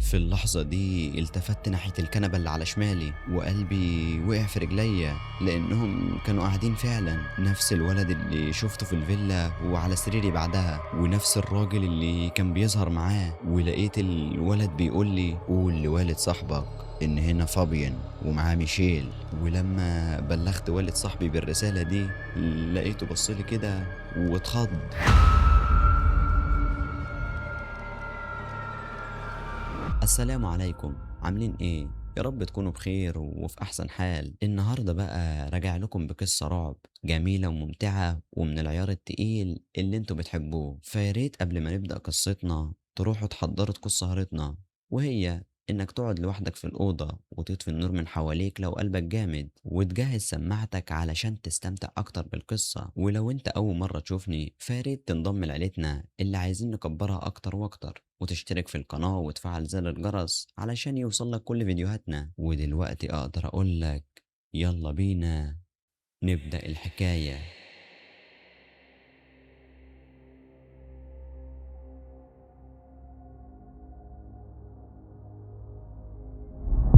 في اللحظة دي التفت ناحية الكنبة اللي على شمالي، وقلبي وقع في رجليا لأنهم كانوا قاعدين فعلا نفس الولد اللي شفته في الفيلا وعلى سريري بعدها، ونفس الراجل اللي كان بيظهر معاه. ولقيت الولد بيقول لي قول لوالد صاحبك إن هنا فابيان ومعاه ميشيل. ولما بلغت والد صاحبي بالرسالة دي لقيته بصلي كده واتخض. السلام عليكم، عاملين ايه؟ يا رب تكونوا بخير وفي احسن حال. النهارده بقى راجع لكم بقصة رعب جميلة وممتعة ومن العيار التقيل اللي انتوا بتحبوه. فياريت قبل ما نبدأ قصتنا تروحوا تحضروا طقوس سهرتنا، وهي انك تقعد لوحدك في الأوضة وتطفي النور من حواليك لو قلبك جامد، وتجهز سماعتك علشان تستمتع اكتر بالقصة. ولو انت اول مرة تشوفني فياريت تنضم لعيلتنا اللي عايزين نكبرها اكتر واكتر، وتشترك في القناة وتفعل زر الجرس علشان يوصلك كل فيديوهاتنا. ودلوقتي اقدر اقولك يلا بينا نبدأ الحكاية.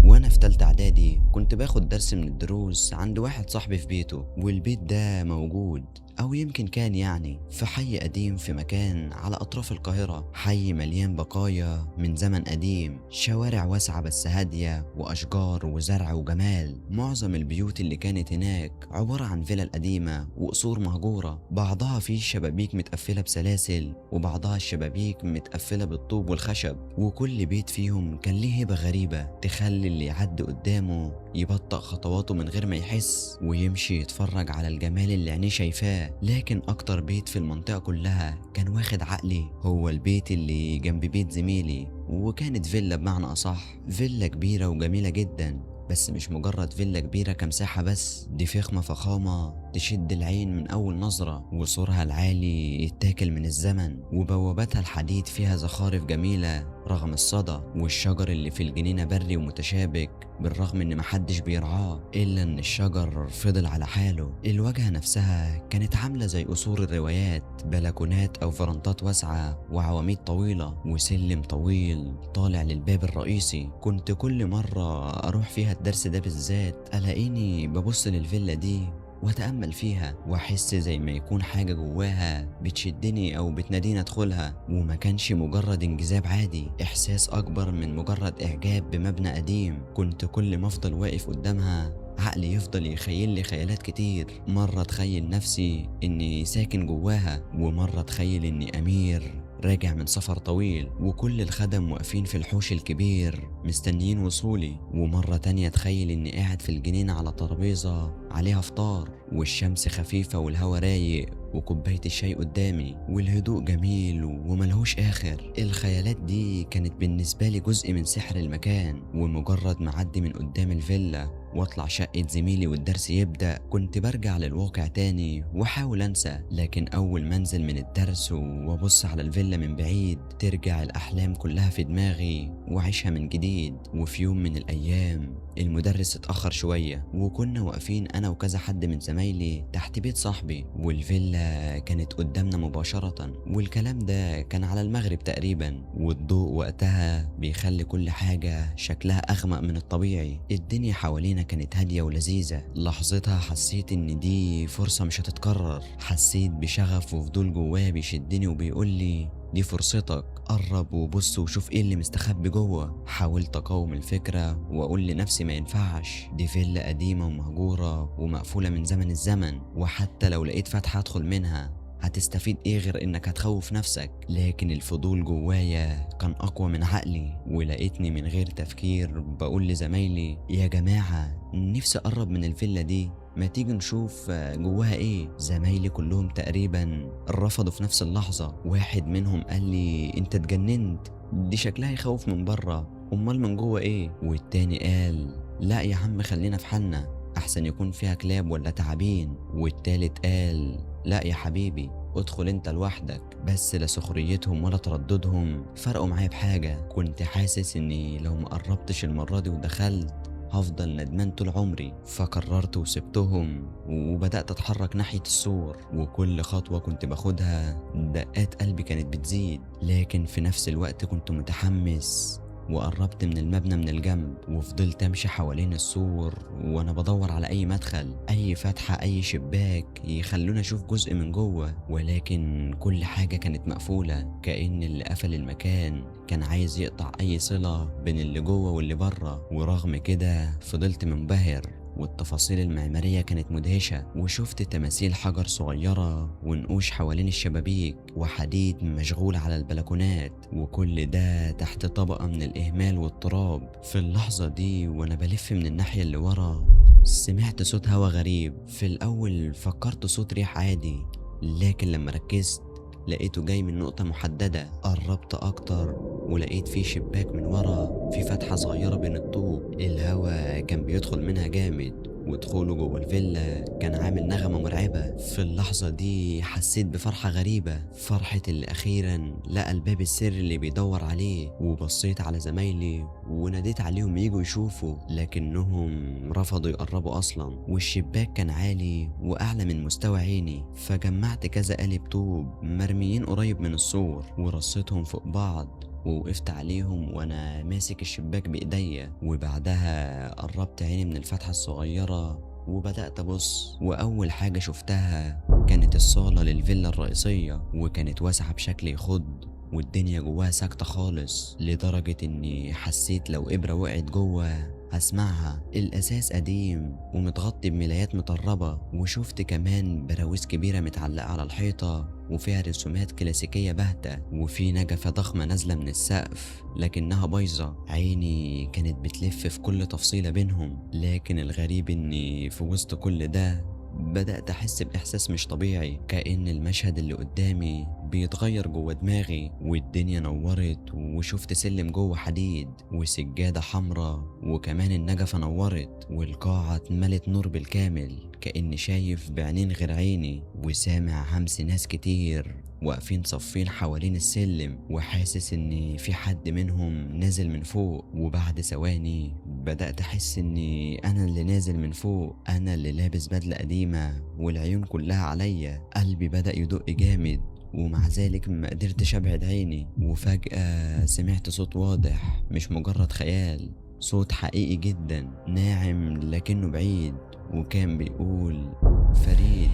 وانا في تالتة اعدادي كنت باخد درس من الدروس عند واحد صاحبي في بيته، والبيت ده موجود او يمكن كان يعني في حي قديم في مكان على اطراف القاهرة، حي مليان بقايا من زمن قديم، شوارع واسعة بس هادية واشجار وزرع وجمال. معظم البيوت اللي كانت هناك عبارة عن فيلل قديمة وقصور مهجورة، بعضها فيه شبابيك متقفلة بسلاسل وبعضها الشبابيك متقفلة بالطوب والخشب، وكل بيت فيهم كان ليه هبة غريبة تخلي اللي يعدي قدامه يبطأ خطواته من غير ما يحس ويمشي يتفرج على الجمال اللي عينيه شايفاه. لكن اكتر بيت في المنطقة كلها كان واخد عقلي هو البيت اللي جنب بيت زميلي، وكانت فيلا بمعنى اصح، فيلا كبيرة وجميلة جدا، بس مش مجرد فيلا كبيرة كمساحة بس، دي فخمة فخامة تشد العين من أول نظرة، وسورها العالي يتاكل من الزمن، وبوابتها الحديد فيها زخارف جميلة رغم الصدى، والشجر اللي في الجنينة بري ومتشابك بالرغم ان محدش بيرعاه الا ان الشجر فضل على حاله. الواجهة نفسها كانت عاملة زي قصور الروايات، بلكونات او فرنطات واسعة وعواميد طويلة وسلم طويل طالع للباب الرئيسي. كنت كل مرة اروح فيها الدرس ده بالذات الاقيني ببص للفيلا دي واتأمل فيها واحس زي ما يكون حاجة جواها بتشدني او بتناديني ادخلها، وما كانش مجرد انجذاب عادي، احساس اكبر من مجرد اعجاب بمبنى قديم. كنت كل ما افضل واقف قدامها عقلي يفضل يخيل لي خيالات كتير، مرة اتخيل نفسي اني ساكن جواها، ومرة اتخيل اني امير راجع من سفر طويل وكل الخدم واقفين في الحوش الكبير مستنيين وصولي، ومرة تانية اتخيل اني قاعد في الجنينة على ترابيزة عليها فطار والشمس خفيفة والهوا رايق وكوباية الشاي قدامي والهدوء جميل وملهوش آخر. الخيالات دي كانت بالنسبة لي جزء من سحر المكان، ومجرد ما أعدي من قدام الفيلا واطلع شقة زميلي والدرس يبدأ كنت برجع للواقع تاني واحاول انسى. لكن اول ما انزل من الدرس وابص على الفيلا من بعيد ترجع الاحلام كلها في دماغي واعيشها من جديد. وفي يوم من الايام المدرس اتأخر شوية وكنا واقفين انا وكذا حد من زمايلي تحت بيت صاحبي، والفيلا كانت قدامنا مباشرة، والكلام ده كان على المغرب تقريبا، والضوء وقتها بيخلي كل حاجة شكلها اغمق من الطبيعي. الدنيا حوالينا كانت هادية ولذيذة، لحظتها حسيت ان دي فرصة مش هتتكرر، حسيت بشغف وفضول جوايا بيشدني وبيقول لي دي فرصتك، قرب وبص وشوف ايه اللي مستخبي جوه. حاولت اقاوم الفكرة واقول لنفسي ما ينفعش، دي فيلا قديمة ومهجورة ومقفولة من زمن الزمن، وحتى لو لقيت فتحة ادخل منها هتستفيد ايه غير انك هتخوف نفسك. لكن الفضول جوايا كان اقوى من عقلي، ولقيتني من غير تفكير بقول لزمايلي يا جماعة نفسي اقرب من الفيلا دي، ما تيجي نشوف جواها ايه. زمايلي كلهم تقريبا رفضوا في نفس اللحظة، واحد منهم قال لي انت اتجننت، دي شكلها يخوف من بره، امال من جوه ايه؟ والتاني قال لا يا عم خلينا في حالنا احسن يكون فيها كلاب ولا تعابين، والتالت قال لا يا حبيبي ادخل انت لوحدك. بس لا سخريتهم ولا ترددهم فرقوا معايا بحاجة، كنت حاسس اني لو ما قربتش المرة دي ودخلت هفضل ندمان طول عمري. فقررت وسبتهم وبدأت أتحرك ناحية السور، وكل خطوة كنت باخدها دقات قلبي كانت بتزيد، لكن في نفس الوقت كنت متحمس وقربت من المبنى من الجنب، وفضلت امشي حوالين السور وانا بدور على اي مدخل، اي فتحة، اي شباك يخلوني اشوف جزء من جوه، ولكن كل حاجة كانت مقفولة، كأن اللي قفل المكان كان عايز يقطع اي صلة بين اللي جوه واللي بره. ورغم كده فضلت منبهر، والتفاصيل المعمارية كانت مدهشة، وشفت تماثيل حجر صغيرة ونقوش حوالين الشبابيك، وحديد مشغول على البلكونات، وكل ده تحت طبقة من الإهمال والتراب. في اللحظة دي وأنا بلف من الناحية اللي ورا سمعت صوت هوا غريب. في الأول فكرت صوت ريح عادي، لكن لما ركزت لقيته جاي من نقطة محددة. قربت أكتر ولقيت في شباك من ورا، في فتحة صغيرة بين الطوب، الهوا كان بيدخل منها جامد، ودخوله جوه الفيلا كان عامل نغمة مرعبة. في اللحظة دي حسيت بفرحة غريبة، فرحة اللي أخيرا لقى الباب السري اللي بيدور عليه. وبصيت على زمايلي وناديت عليهم يجوا يشوفوا، لكنهم رفضوا يقربوا أصلا، والشباك كان عالي وأعلى من مستوى عيني. فجمعت كذا قالب طوب مرميين قريب من السور ورصيتهم فوق بعض، ووقفت عليهم وانا ماسك الشباك بايديا. وبعدها قربت عيني من الفتحة الصغيرة وبدأت أبص، وأول حاجة شفتها كانت الصالة للفيلا الرئيسية، وكانت واسعة بشكل يخض، والدنيا جواها ساكتة خالص، لدرجة إني حسيت لو إبرة وقعت جوه هسمعها. الأساس قديم ومتغطي بملايات مطربة، وشفت كمان براويز كبيرة متعلقة على الحيطة وفيها رسومات كلاسيكية باهتة، وفي نجفة ضخمة نازلة من السقف لكنها بايظة. عيني كانت بتلف في كل تفصيلة بينهم، لكن الغريب إني في وسط كل ده بدأت أحس بإحساس مش طبيعي، كأن المشهد اللي قدامي بيتغير جوه دماغي، والدنيا نورت وشفت سلم جوه حديد وسجادة حمراء، وكمان النجفة نورت والقاعة اتملت نور بالكامل، كأني شايف بعينين غير عيني، وسامع همس ناس كتير واقفين صفين حوالين السلم، وحاسس ان في حد منهم نازل من فوق. وبعد ثواني بدأت احس اني انا اللي نازل من فوق، انا اللي لابس بدلة قديمة والعيون كلها عليا. قلبي بدأ يدق جامد، ومع ذلك ما قدرتش ابعد عيني. وفجأة سمعت صوت واضح، مش مجرد خيال، صوت حقيقي جدا، ناعم لكنه بعيد، وكان بيقول فريد،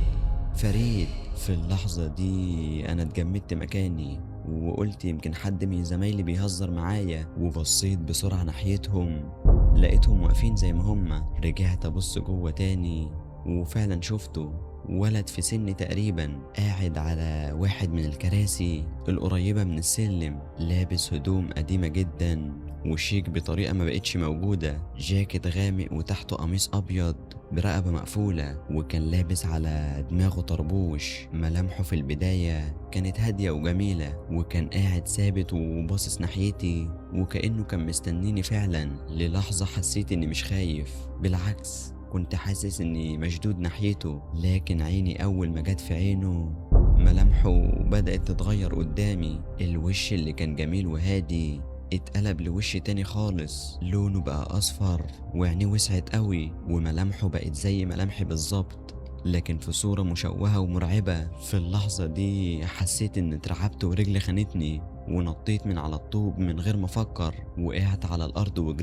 فريد. في اللحظة دي أنا اتجمدت مكاني وقلت يمكن حد من زمايلي بيهزر معايا، وبصيت بسرعة ناحيتهم لقيتهم واقفين زي ما هما. رجعت أبص جوه تاني وفعلا شفته، ولد في سني تقريبا قاعد على واحد من الكراسي القريبة من السلم، لابس هدوم قديمة جدا وشيك بطريقة ما بقتش موجودة، جاكيت غامق وتحته قميص أبيض برقبة مقفولة، وكان لابس على دماغه طربوش. ملامحه في البداية كانت هادية وجميلة، وكان قاعد ثابت وباصص ناحيتي وكأنه كان مستنيني فعلا. للحظة حسيت إني مش خايف، بالعكس كنت حاسس إني مشدود ناحيته. لكن عيني أول ما جت في عينه ملامحه بدأت تتغير قدامي، الوش اللي كان جميل وهادي اتقلب لوش تاني خالص، لونه بقى أصفر وعينيه وسعت قوي، وملامحه بقت زي ملامحي بالظبط لكن في صورة مشوهة ومرعبة. في اللحظة دي حسيت إن اترعبت ورجلي خانتني، ونطيت من على الطوب من غير ما أفكر، وقعت على الأرض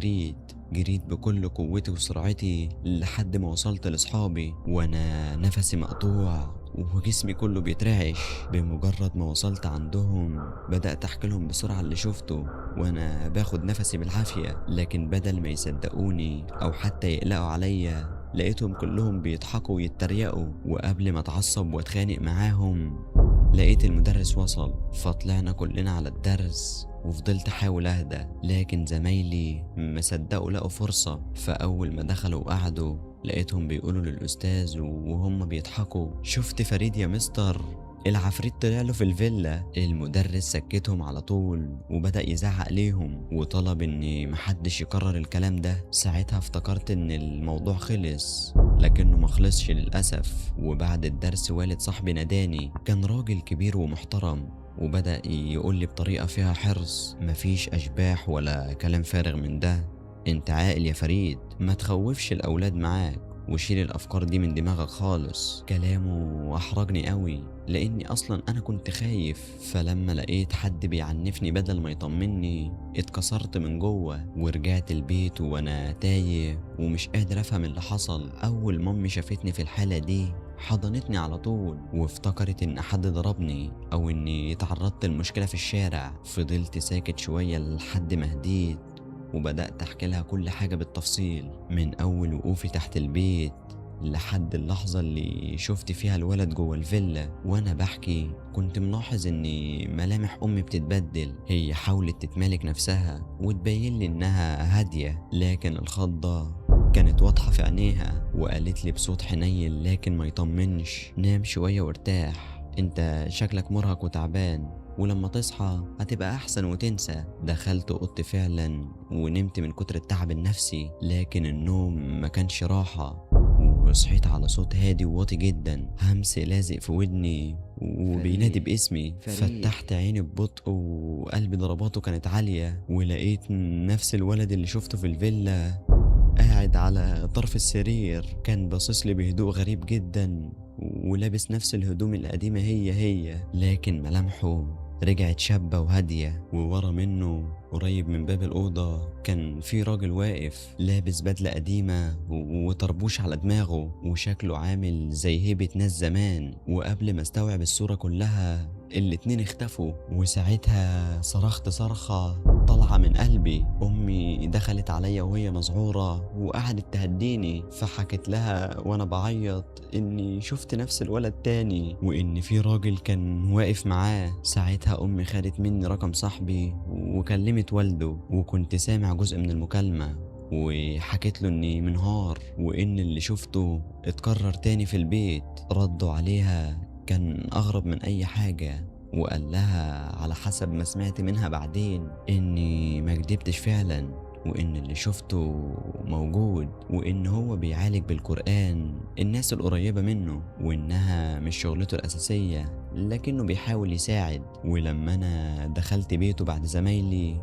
جريت بكل قوتي وسرعتي لحد ما وصلت لأصحابي وأنا نفسي مقطوع وجسمي كله بيترعش. بمجرد ما وصلت عندهم بدأت أحكي لهم بسرعة اللي شفته وأنا باخد نفسي بالعافية، لكن بدل ما يصدقوني أو حتى يقلقوا عليا لقيتهم كلهم بيضحكوا ويتريقوا. وقبل ما اتعصب واتخانق معاهم لقيت المدرس وصل، فطلعنا كلنا على الدرس وفضلت احاول اهدى، لكن زمايلي ما صدقوا لقوا فرصة. فاول ما دخلوا وقعدوا لقيتهم بيقولوا للاستاذ وهم بيضحكوا: شفت فريد يا مستر؟ العفريت طلع له في الفيلا. المدرس سكتهم على طول وبدأ يزعق ليهم وطلب ان محدش يكرر الكلام ده. ساعتها افتكرت ان الموضوع خلص، لكنه مخلصش للأسف. وبعد الدرس والد صاحبي ناداني، كان راجل كبير ومحترم، وبدأ يقول لي بطريقة فيها حرص: مفيش أشباح ولا كلام فارغ من ده، انت عاقل يا فريد، ما تخوفش الأولاد معاك وشيل الافكار دي من دماغك خالص. كلامه احرجني قوي لاني اصلا انا كنت خايف، فلما لقيت حد بيعنفني بدل ما يطمني اتكسرت من جوه ورجعت البيت وانا تايه ومش قادر افهم اللي حصل. اول ما امي شافتني في الحالة دي حضنتني على طول وافتكرت ان حد ضربني او اني تعرضت لمشكلة في الشارع. فضلت ساكت شوية لحد ما هديت وبدأت احكي لها كل حاجة بالتفصيل، من اول وقوفي تحت البيت لحد اللحظة اللي شفت فيها الولد جوه الفيلا. وانا بحكي كنت ملاحظ ان ملامح امي بتتبدل. هي حاولت تتمالك نفسها وتبين لي انها هادية، لكن الخضة كانت واضحة في عينيها، وقالت لي بصوت حنين لكن ما يطمنش: نام شوية وارتاح، انت شكلك مرهق وتعبان، ولما تصحى هتبقى احسن وتنسى. دخلت اوضتي فعلا ونمت من كتر التعب النفسي، لكن النوم ما كانش راحة. وصحيت على صوت هادي وواطي جدا، همس لازق في ودني وبينادي باسمي. فتحت عيني ببطء وقلبي ضرباته كانت عالية، ولقيت نفس الولد اللي شفته في الفيلا قاعد على طرف السرير. كان باصص لي بهدوء غريب جدا ولابس نفس الهدوم القديمة هي، لكن ملامحه رجعت شابة وهادية. وورا منه قريب من باب الأوضة كان في راجل واقف لابس بدلة قديمة وطربوش على دماغه، وشكله عامل زي هيبة ناس زمان. وقبل ما استوعب الصورة كلها الاتنين اختفوا، وساعتها صرخت صرخة طالعة من قلبي. أمي دخلت عليا وهي مذعورة وقعدت تهديني، فحكت لها وأنا بعيط إني شفت نفس الولد تاني وإن في راجل كان واقف معاه. ساعتها أمي خدت مني رقم صاحبي وكلمت والده، وكنت سامع جزء من المكالمة، وحكيت له إني منهار وإن اللي شفته اتكرر تاني في البيت. ردوا عليها كان أغرب من أي حاجة، وقال لها على حسب ما سمعت منها بعدين إني ما كدبتش فعلا، وإن اللي شفته موجود، وإن هو بيعالج بالقرآن الناس القريبة منه، وإنها مش شغلته الأساسية لكنه بيحاول يساعد. ولما أنا دخلت بيته بعد زمايلي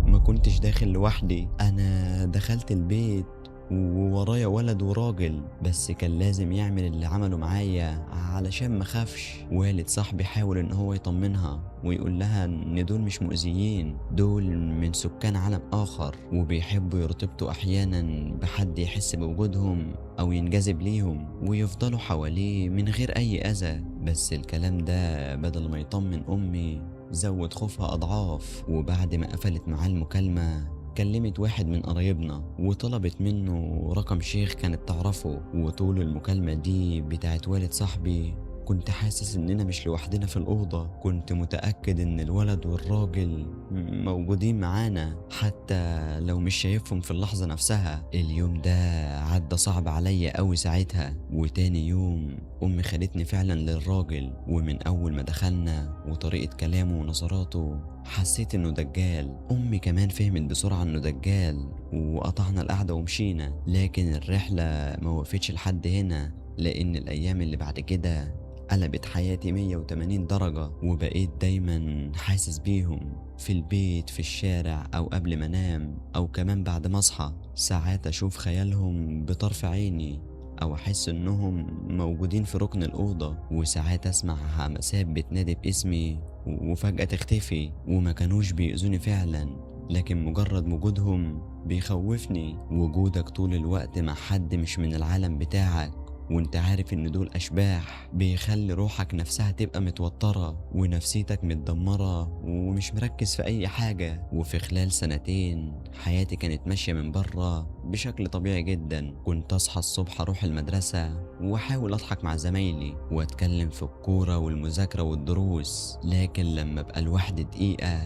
ما كنتش داخل لوحدي، أنا دخلت البيت وورايا ولد وراجل، بس كان لازم يعمل اللي عمله معايا علشان ما خافش. والد صاحبي حاول ان هو يطمنها ويقول لها ان دول مش مؤذيين، دول من سكان عالم اخر وبيحبوا يرتبطوا احيانا بحد يحس بوجودهم او ينجذب ليهم ويفضلوا حواليه من غير اي اذى. بس الكلام ده بدل ما يطمن امي زود خوفها اضعاف. وبعد ما قفلت معاه المكالمة كلمت واحد من قرايبنا وطلبت منه رقم شيخ كانت تعرفه. وطول المكالمة دي بتاعت والد صاحبي كنت حاسس اننا مش لوحدنا في الأوضة، كنت متأكد ان الولد والراجل موجودين معانا حتى لو مش شايفهم في اللحظة نفسها. اليوم ده عدى صعب عليا قوي ساعتها. وتاني يوم أمي خدتني فعلا للراجل، ومن أول ما دخلنا وطريقة كلامه ونظراته حسيت انه دجال. امي كمان فهمت بسرعة انه دجال وقطعنا القعدة ومشينا. لكن الرحلة ما وقفتش لحد هنا، لان الايام اللي بعد كده قلبت حياتي 180 درجة، وبقيت دايما حاسس بيهم في البيت، في الشارع، او قبل ما انام، او كمان بعد ما اصحى. ساعات اشوف خيالهم بطرف عيني او احس انهم موجودين في ركن الاوضة، وساعات اسمع همسات بتنادي باسمي وفجأة تختفي. وما كانوش بيأذوني فعلا، لكن مجرد وجودهم بيخوفني. وجودك طول الوقت مع حد مش من العالم بتاعك وانت عارف ان دول اشباح بيخلي روحك نفسها تبقى متوترة ونفسيتك متدمرة ومش مركز في اي حاجة. وفي خلال سنتين حياتي كانت ماشية من بره بشكل طبيعي جدا. كنت اصحى الصبح اروح المدرسة واحاول اضحك مع زمايلي واتكلم في الكورة والمذاكرة والدروس، لكن لما ابقى لوحدي دقيقة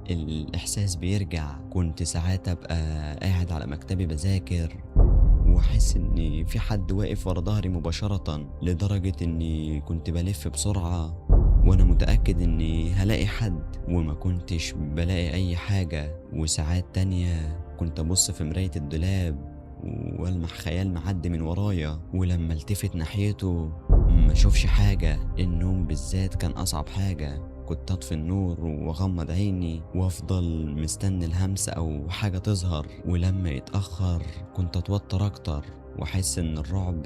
الاحساس بيرجع. كنت ساعات ابقى قاعد على مكتبي بذاكر واحس ان في حد واقف ورا ظهري مباشرة، لدرجة اني كنت بلف بسرعة وانا متأكد اني هلاقي حد، وما كنتش بلاقي اي حاجة. وساعات تانية كنت ابص في مراية الدولاب والمح خيال معدي من ورايا، ولما التفت ناحيته ما اشوفش حاجة. النوم بالذات كان اصعب حاجة. كنت اطفي النور واغمض عيني وافضل مستني الهمسة او حاجة تظهر، ولما يتأخر كنت اتوتر اكتر واحس ان الرعب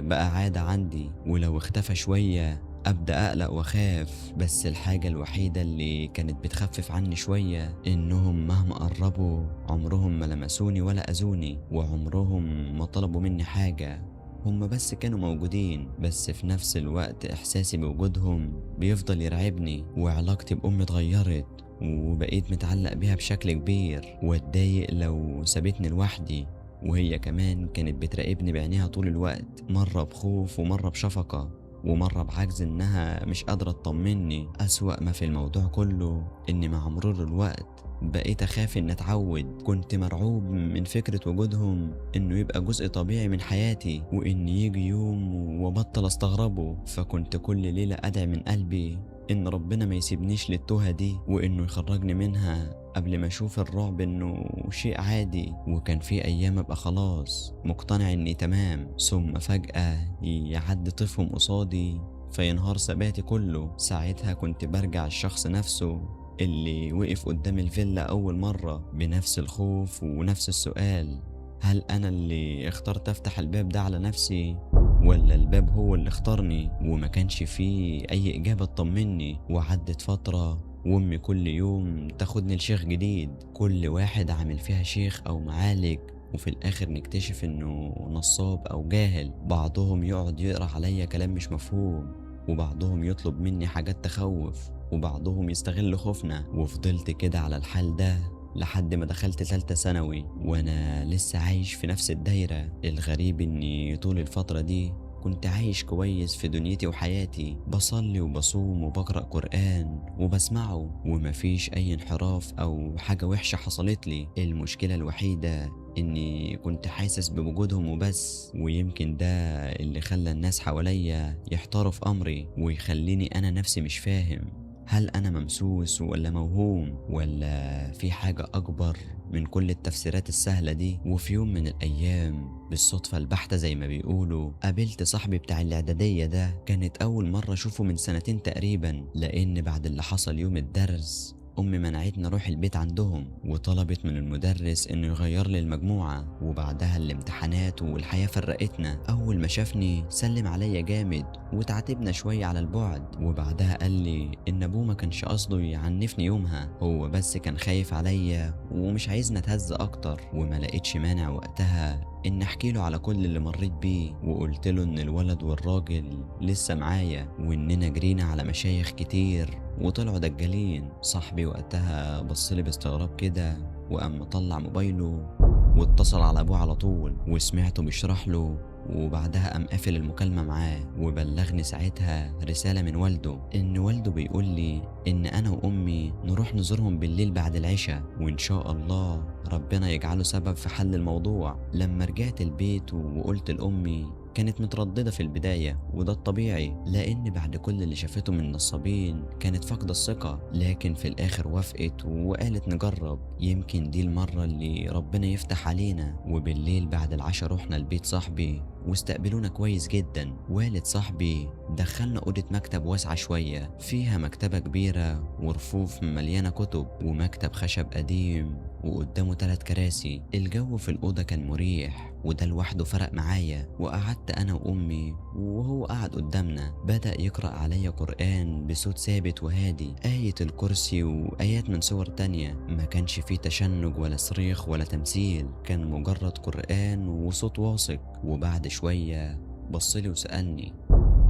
بقى عادة عندي، ولو اختفى شوية ابدا اقلق واخاف. بس الحاجة الوحيدة اللي كانت بتخفف عني شوية انهم مهما قربوا عمرهم ما لمسوني ولا اذوني، وعمرهم ما طلبوا مني حاجة. هما بس كانوا موجودين، بس في نفس الوقت احساسي بوجودهم بيفضل يرعبني. وعلاقتي بامي اتغيرت وبقيت متعلق بيها بشكل كبير، واتضايق لو سابتني لوحدي. وهي كمان كانت بتراقبني بعينيها طول الوقت، مرة بخوف ومرة بشفقة ومرة بعجز انها مش قادرة تطمني. اسوأ ما في الموضوع كله ان مع مرور الوقت بقيت اخاف ان اتعود. كنت مرعوب من فكرة وجودهم انه يبقى جزء طبيعي من حياتي، وان يجي يوم وبطل استغربه. فكنت كل ليلة ادعي من قلبي ان ربنا ما يسيبنيش للتوهة دي، وانه يخرجني منها قبل ما اشوف الرعب انه شيء عادي. وكان في ايام ابقى خلاص مقتنع اني تمام، ثم فجأة يعدي طيفهم قصادي فينهار ثباتي كله. ساعتها كنت برجع الشخص نفسه اللي وقف قدام الفيلا اول مرة، بنفس الخوف ونفس السؤال: هل انا اللي اخترت افتح الباب ده على نفسي، ولا الباب هو اللي اختارني؟ وما كانش فيه اي اجابة تطمني. وعدت فترة وامي كل يوم تاخدني لشيخ جديد، كل واحد عامل فيها شيخ او معالج، وفي الاخر نكتشف انه نصاب او جاهل. بعضهم يقعد يقرا عليا كلام مش مفهوم، وبعضهم يطلب مني حاجات تخوف، وبعضهم يستغل خوفنا. وفضلت كده على الحال ده لحد ما دخلت ثالثة ثانوي وانا لسه عايش في نفس الدايرة. الغريب اني طول الفترة دي كنت عايش كويس في دنيتي وحياتي، بصلي وبصوم وبقرأ قرآن وبسمعه، ومفيش اي انحراف او حاجة وحشة حصلت لي. المشكلة الوحيدة اني كنت حاسس بوجودهم وبس، ويمكن ده اللي خلى الناس حواليا يحتاروا في امري ويخليني انا نفسي مش فاهم هل أنا ممسوس ولا موهوم، ولا في حاجة أكبر من كل التفسيرات السهلة دي. وفي يوم من الأيام بالصدفة البحتة زي ما بيقولوا قابلت صاحبي بتاع الإعدادية ده. كانت أول مرة أشوفه من سنتين تقريبا، لأن بعد اللي حصل يوم الدرس أمي منعتني أروح البيت عندهم، وطلبت من المدرس إنه يغير لي المجموعة. وبعدها الامتحانات والحياة فرقتنا. أول ما شافني سلم عليا جامد وتعاتبنا شوية على البعد، وبعدها قال لي إن أبوه ما كانش قصده يعنفني يومها، هو بس كان خايف عليا ومش عايزني أتهز أكتر. وما لقيتش مانع وقتها إن أحكي له على كل اللي مريت بيه، وقلت له إن الولد والراجل لسه معايا، وإننا جرينا على مشايخ كتير وطلعوا دجالين. صاحبي وقتها بصلي باستغراب كده، وقام مطلع موبايله واتصل على ابوه على طول، وسمعته بيشرح له. وبعدها قام قافل المكالمة معاه، وبلغني ساعتها رسالة من والده ان والده بيقول لي ان انا وامي نروح نزورهم بالليل بعد العشاء، وان شاء الله ربنا يجعله سبب في حل الموضوع. لما رجعت البيت وقلت لامي كانت مترددة في البداية، وده الطبيعي لأن بعد كل اللي شافته من نصابين كانت فاقدة الثقة. لكن في الآخر وافقت وقالت نجرب، يمكن دي المرة اللي ربنا يفتح علينا. وبالليل بعد العشاء رحنا لبيت صاحبي واستقبلونا كويس جدا. والد صاحبي دخلنا أوضة مكتب واسعة شوية، فيها مكتبة كبيرة ورفوف مليانة كتب، ومكتب خشب قديم وقدامه 3 كراسي. الجو في الأوضة كان مريح، وده لوحده فرق معايا. وقعدت أنا وأمي وهو قعد قدامنا، بدأ يقرأ عليا قرآن بصوت ثابت وهادي، آية الكرسي وآيات من سور تانية. ما كانش فيه تشنج ولا صريخ ولا تمثيل، كان مجرد قرآن وصوت واثق. وبعد شوية بصلي وسألني: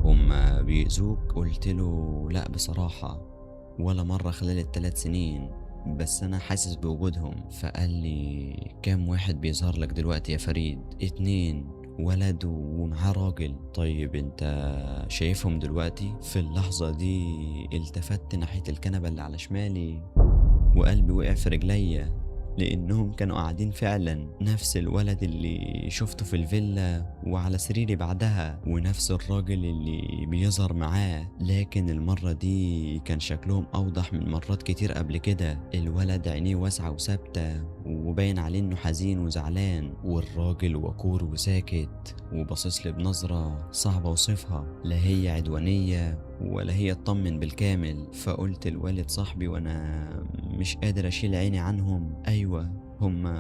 هما بيأذوك؟ قلت له: لا بصراحة، ولا مرة خلال ال3 سنين، بس أنا حاسس بوجودهم. فقال لي: كام واحد بيظهر لك دلوقتي يا فريد؟ 2 ولد ومعاه راجل. طيب انت شايفهم دلوقتي؟ في اللحظة دي التفت ناحية الكنبة اللي على شمالي، وقلبي وقع في رجليا، لأنهم كانوا قاعدين فعلا نفس الولد اللي شفته في الفيلا وعلى سريري بعدها، ونفس الراجل اللي بيظهر معاه. لكن المرة دي كان شكلهم أوضح من مرات كتير قبل كده. الولد عينيه واسعة وثابتة وباين عليه إنه حزين وزعلان، والراجل وقور وساكت وباصصلي بنظرة صعبة وصفها، لا هي عدوانية ولا هي اطمن بالكامل. فقلت لوالد صاحبي وانا مش قادر اشيل عيني عنهم: ايوه هم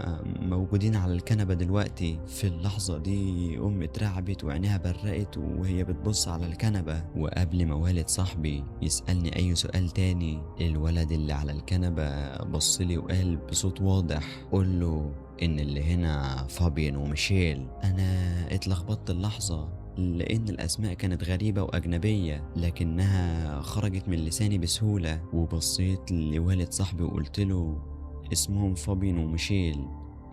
موجودين على الكنبة دلوقتي. في اللحظة دي أمي اترعبت وعينيها برقت وهي بتبص على الكنبة. وقبل ما والد صاحبي يسألني أي سؤال تاني، الولد اللي على الكنبة بصلي وقال بصوت واضح: قول له إن اللي هنا فابين وميشيل. أنا اتلخبطت اللحظة لأن الأسماء كانت غريبة وأجنبية لكنها خرجت من لساني بسهولة. وبصيت لوالد صاحبي وقلت له: اسمهم فابين وميشيل.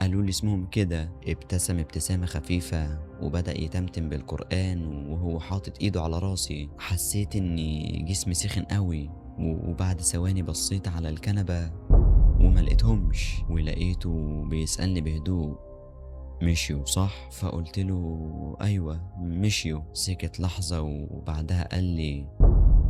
قالوا لي اسمهم كده. ابتسم ابتسامة خفيفة وبدأ يتمتم بالقرآن وهو حاطط ايده على راسي. حسيت اني جسمي سخن قوي. وبعد ثواني بصيت على الكنبة وما لقيتهمش، ولقيته بيسألني بهدوء: مشيوا صح؟ فقلت له: ايوه مشيوا. سكت لحظة وبعدها قال لي: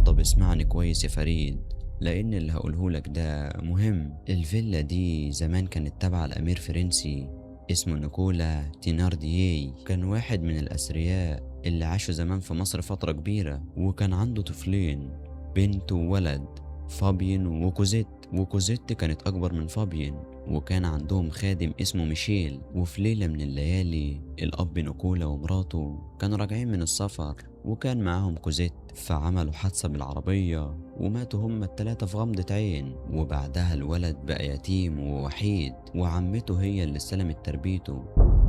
طب اسمعني كويس يا فريد، لأن اللي هقولهولك ده مهم. الفيلا دي زمان كانت تابعة لأمير فرنسي اسمه نيكولا تينارديي. كان واحد من الأثرياء اللي عاشوا زمان في مصر فترة كبيرة، وكان عنده طفلين، بنت وولد، فابين وكوزيت. وكوزيت كانت أكبر من فابين، وكان عندهم خادم اسمه ميشيل. وفي ليلة من الليالي الأب نيكولا ومراته كانوا راجعين من السفر وكان معاهم كوزيت، فعملوا حادثة بالعربية وماتوا هما التلاتة في غمضة عين. وبعدها الولد بقى يتيم ووحيد، وعمته هي اللي استلمت تربيته،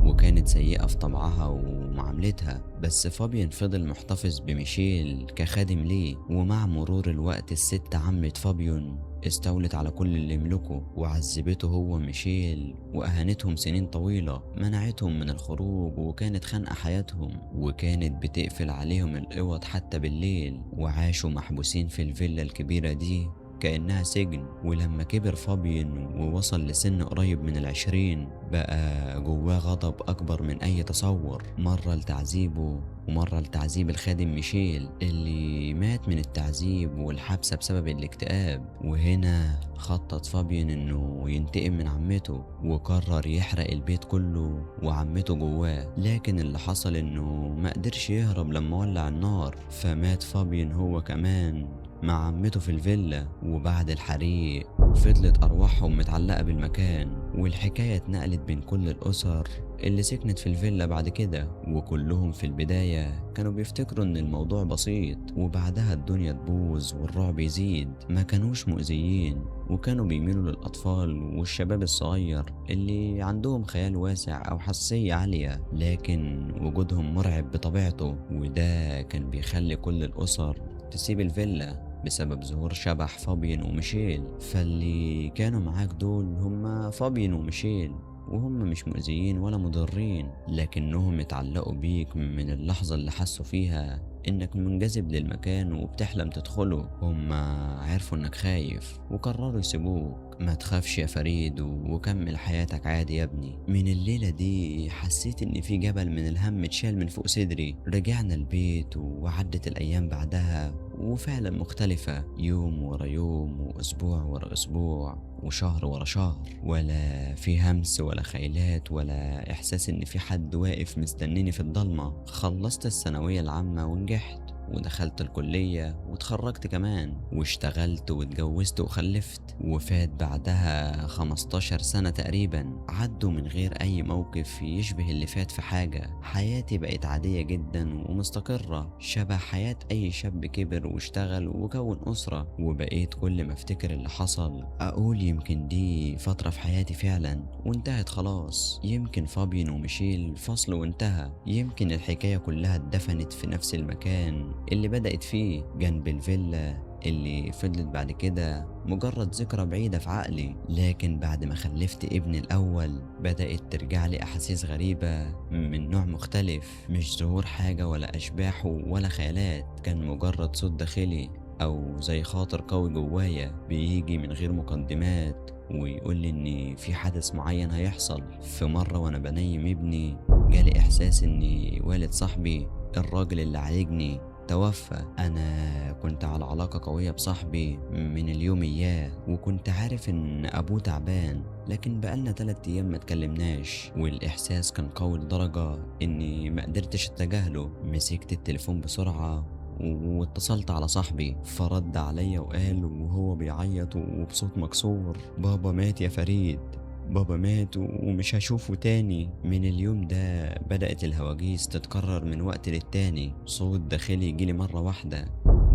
وكانت سيئة في طبعها ومعاملتها. بس فابيان فضل محتفظ بميشيل كخادم ليه. ومع مرور الوقت الست عمة فابيون استولت على كل اللي يملكه وعذبته هو ميشيل وأهانتهم سنين طويلة، منعتهم من الخروج وكانت خانقة حياتهم، وكانت بتقفل عليهم الأوض حتى بالليل، وعاشوا محبوسين في الفيلا الكبيرة دي كأنها سجن. ولما كبر فابين ووصل لسن قريب من 20 بقى جواه غضب أكبر من أي تصور، مرة لتعذيبه ومرة لتعذيب الخادم ميشيل اللي مات من التعذيب والحبسة بسبب الاكتئاب. وهنا خطط فابين انه ينتقم من عمته وقرر يحرق البيت كله وعمته جواه. لكن اللي حصل انه ما قدرش يهرب لما ولع النار، فمات فابين هو كمان مع عمته في الفيلا. وبعد الحريق فضلت أرواحهم متعلقة بالمكان، والحكاية اتنقلت بين كل الأسر اللي سكنت في الفيلا بعد كده. وكلهم في البداية كانوا بيفتكروا ان الموضوع بسيط، وبعدها الدنيا تبوظ والرعب يزيد. ما كانوش مؤذيين، وكانوا بيميلوا للأطفال والشباب الصغير اللي عندهم خيال واسع أو حساسية عالية، لكن وجودهم مرعب بطبيعته. وده كان بيخلي كل الأسر تسيب الفيلا بسبب ظهور شبح فابين وميشيل. فاللي كانوا معاك دول هما فابين وميشيل، وهم مش مؤذيين ولا مضرين، لكنهم اتعلقوا بيك من اللحظة اللي حسوا فيها انك منجذب للمكان وبتحلم تدخله. هم عرفوا انك خايف وقرروا يسيبوك. ما تخافش يا فريد وكمل حياتك عادي يا ابني. من الليلة دي حسيت ان في جبل من الهم اتشال من فوق صدري. رجعنا البيت وعدت الايام بعدها وفعلا مختلفة، يوم ورا يوم واسبوع ورا اسبوع وشهر ورا شهر، ولا في همس ولا خيلات ولا احساس ان في حد واقف مستنيني في الضلمة. خلصت الثانوية العامة ونجحت ودخلت الكلية واتخرجت كمان واشتغلت واتجوزت وخلفت، وفات بعدها 15 سنة تقريبا عدوا من غير اي موقف يشبه اللي فات في حاجة. حياتي بقت عادية جدا ومستقرة شبه حياة اي شاب كبر واشتغل وكون اسرة. وبقيت كل ما افتكر اللي حصل اقول يمكن دي فترة في حياتي فعلا وانتهت خلاص. يمكن فابين وميشيل فصل وانتهى. يمكن الحكاية كلها اتدفنت في نفس المكان اللي بدأت فيه جنب الفيلا اللي فضلت بعد كده مجرد ذكرى بعيدة في عقلي. لكن بعد ما خلفت ابني الأول بدأت ترجع لي أحاسيس غريبة من نوع مختلف، مش ظهور حاجة ولا أشباح ولا خيالات، كان مجرد صوت داخلي أو زي خاطر قوي جوايا بيجي من غير مقدمات ويقول لي ان في حدث معين هيحصل. في مرة وانا بنيم ابني جالي احساس ان والد صاحبي الراجل اللي عالجني توفى. انا كنت على علاقة قوية بصاحبي من اليوم اياه، وكنت عارف ان ابوه تعبان، لكن بقالنا 3 ايام ما اتكلمناش، والاحساس كان قوي لدرجة اني ما قدرتش اتجاهله. مسكت التليفون بسرعة واتصلت على صاحبي، فرد عليا وقال وهو بيعيط وبصوت مكسور: بابا مات يا فريد. بابا مات ومش هشوفه تاني. من اليوم ده بدأت الهواجيس تتكرر من وقت للتاني، صوت داخلي يجيلي مرة واحدة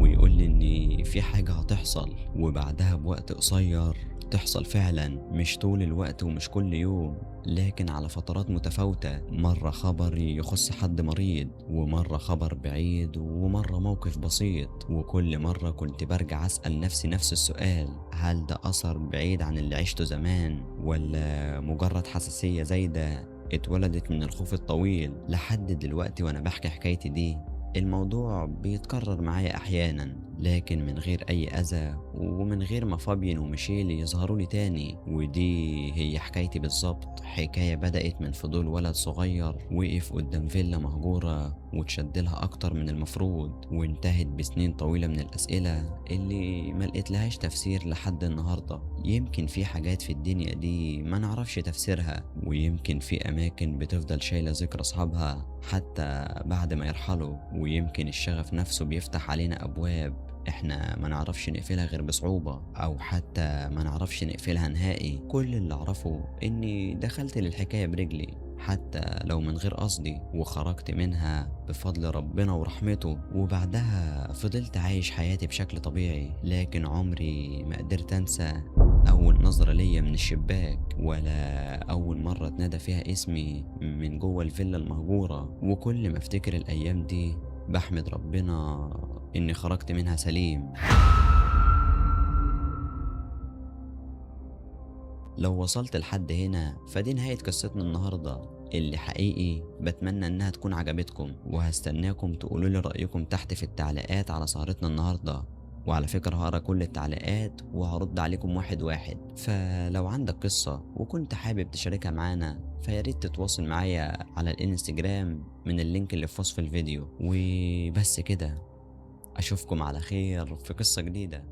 ويقول لي إن في حاجة هتحصل، وبعدها بوقت قصير تحصل فعلا، مش طول الوقت ومش كل يوم، لكن على فترات متفاوتة. مرة خبر يخص حد مريض، ومرة خبر بعيد، ومرة موقف بسيط. وكل مرة كنت برجع أسأل نفسي نفس السؤال: هل ده أثر بعيد عن اللي عشته زمان، ولا مجرد حساسية زايدة اتولدت من الخوف الطويل؟ لحد دلوقتي وأنا بحكي حكايتي دي الموضوع بيتكرر معايا أحيانا، لكن من غير أي أذى ومن غير ما فابين وميشيل يظهروا لي تاني. ودي هي حكايتي بالظبط، حكاية بدأت من فضول ولد صغير وقف قدام فيلا مهجورة وتشدلها أكتر من المفروض، وانتهت بسنين طويلة من الأسئلة اللي ما لقيتلهاش تفسير لحد النهاردة. يمكن في حاجات في الدنيا دي ما نعرفش تفسيرها، ويمكن في أماكن بتفضل شايلة ذكرى أصحابها حتى بعد ما يرحلوا، ويمكن الشغف نفسه بيفتح علينا أبواب احنا ما نعرفش نقفلها غير بصعوبة، او حتى ما نعرفش نقفلها نهائي. كل اللي اعرفه اني دخلت للحكاية برجلي حتى لو من غير قصدي، وخرجت منها بفضل ربنا ورحمته. وبعدها فضلت عايش حياتي بشكل طبيعي، لكن عمري ما قدرت انسى اول نظرة ليا من الشباك، ولا اول مرة اتنادى فيها اسمي من جوه الفيلا المهجورة. وكل ما افتكر الايام دي بحمد ربنا إني خرجت منها سليم. لو وصلت لحد هنا فدي نهاية قصتنا النهاردة، اللي حقيقي بتمنى إنها تكون عجبتكم، وهستناكم تقولولي رأيكم تحت في التعليقات على سهرتنا النهاردة. وعلى فكرة هقرا كل التعليقات وهرد عليكم واحد واحد. فلو عندك قصة وكنت حابب تشاركها معانا فياريت تتواصل معايا على الانستجرام من اللينك اللي في وصف الفيديو. وبس كده، أشوفكم على خير في قصة جديدة.